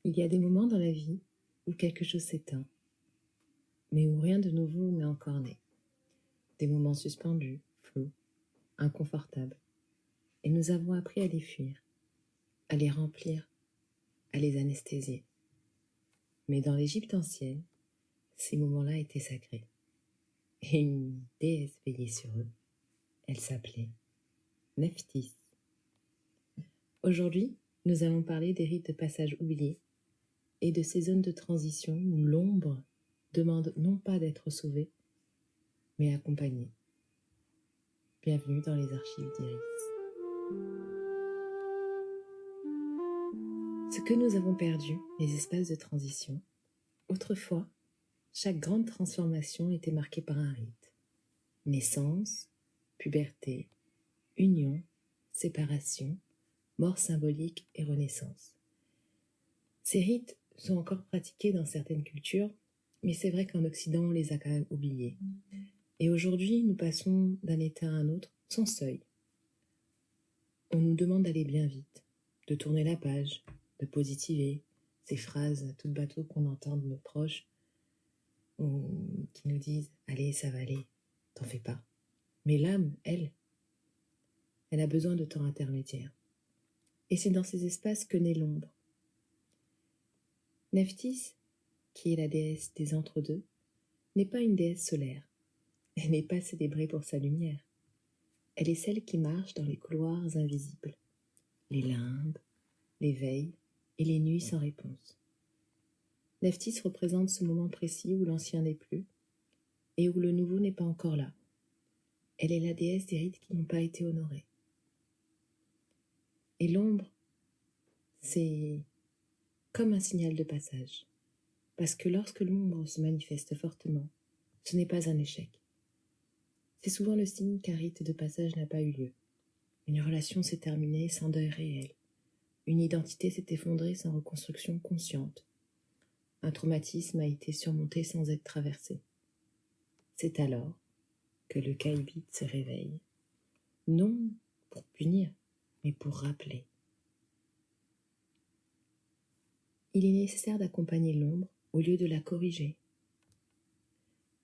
Il y a des moments dans la vie où quelque chose s'éteint, mais où rien de nouveau n'est encore né. Des moments suspendus, flous, inconfortables. Et nous avons appris à les fuir, à les remplir, à les anesthésier. Mais dans l'Égypte ancienne, ces moments-là étaient sacrés. Et une déesse veillait sur eux. Elle s'appelait Nephthys. Aujourd'hui, nous allons parler des rites de passage oubliés et de ces zones de transition où l'ombre demande non pas d'être sauvée, mais accompagnée. Bienvenue dans les archives d'Iris. Ce que nous avons perdu, les espaces de transition, autrefois, chaque grande transformation était marquée par un rite. Naissance, puberté, union, séparation, mort symbolique et renaissance. Ces rites sont encore pratiqués dans certaines cultures, mais c'est vrai qu'en Occident, on les a quand même oubliés. Et aujourd'hui, nous passons d'un état à un autre sans seuil. On nous demande d'aller bien vite, de tourner la page, de positiver, ces phrases toutes bateau qu'on entend de nos proches qui nous disent « Allez, ça va aller, t'en fais pas ». Mais l'âme, elle a besoin de temps intermédiaire. Et c'est dans ces espaces que naît l'ombre. Nephthys, qui est la déesse des entre-deux, n'est pas une déesse solaire. Elle n'est pas célébrée pour sa lumière. Elle est celle qui marche dans les couloirs invisibles, les limbes, les veilles et les nuits sans réponse. Nephthys représente ce moment précis où l'ancien n'est plus et où le nouveau n'est pas encore là. Elle est la déesse des rites qui n'ont pas été honorés. Et l'ombre, c'est comme un signal de passage. Parce que lorsque l'ombre se manifeste fortement, ce n'est pas un échec. C'est souvent le signe qu'un rite de passage n'a pas eu lieu. Une relation s'est terminée sans deuil réel. Une identité s'est effondrée sans reconstruction consciente. Un traumatisme a été surmonté sans être traversé. C'est alors que le caïbite se réveille, non pour punir, mais pour rappeler. Il est nécessaire d'accompagner l'ombre au lieu de la corriger.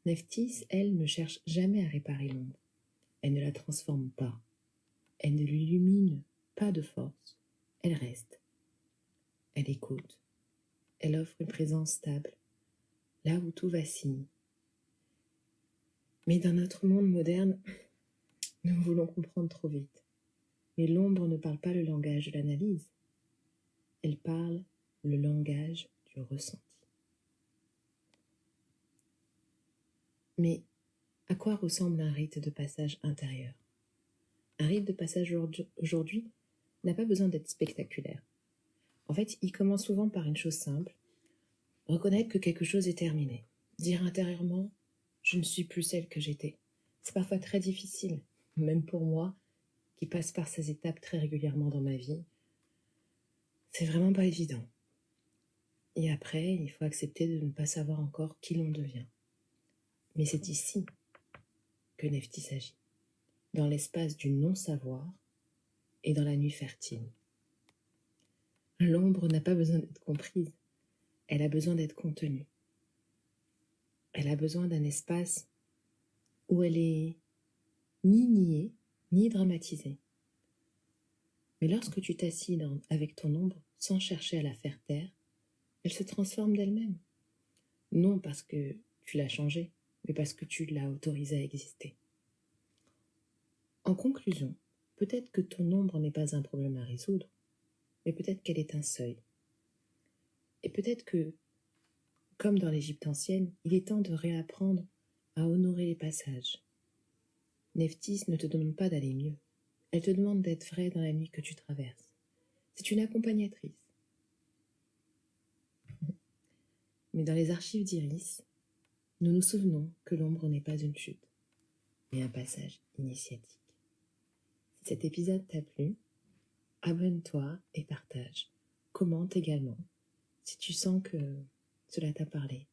Nephthys, elle, ne cherche jamais à réparer l'ombre. Elle ne la transforme pas. Elle ne l'illumine pas de force. Elle reste. Elle écoute. Elle offre une présence stable, là où tout vacille. Mais dans notre monde moderne, nous voulons comprendre trop vite. Mais l'ombre ne parle pas le langage de l'analyse. Elle parle le langage du ressenti. Mais à quoi ressemble un rite de passage intérieur ? Un rite de passage aujourd'hui n'a pas besoin d'être spectaculaire. En fait, il commence souvent par une chose simple, reconnaître que quelque chose est terminé. Dire intérieurement, je ne suis plus celle que j'étais. C'est parfois très difficile, même pour moi, qui passe par ces étapes très régulièrement dans ma vie. C'est vraiment pas évident. Et après, il faut accepter de ne pas savoir encore qui l'on devient. Mais c'est ici que Nephthys agit, dans l'espace du non-savoir et dans la nuit fertile. L'ombre n'a pas besoin d'être comprise, elle a besoin d'être contenue. Elle a besoin d'un espace où elle est ni niée, ni dramatisée. Mais lorsque tu t'assis avec ton ombre sans chercher à la faire taire, elle se transforme d'elle-même. Non parce que tu l'as changée, mais parce que tu l'as autorisée à exister. En conclusion, peut-être que ton ombre n'est pas un problème à résoudre, mais peut-être qu'elle est un seuil. Et peut-être que, comme dans l'Égypte ancienne, il est temps de réapprendre à honorer les passages. Nephthys ne te demande pas d'aller mieux. Elle te demande d'être vraie dans la nuit que tu traverses. C'est une accompagnatrice. Mais dans les archives d'Iris, nous nous souvenons que l'ombre n'est pas une chute, mais un passage initiatique. Si cet épisode t'a plu, abonne-toi et partage. Commente également si tu sens que cela t'a parlé,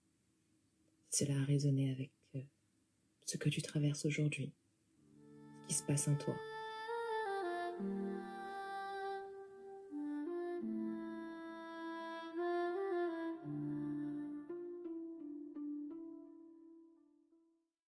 si cela a résonné avec ce que tu traverses aujourd'hui, ce qui se passe en toi.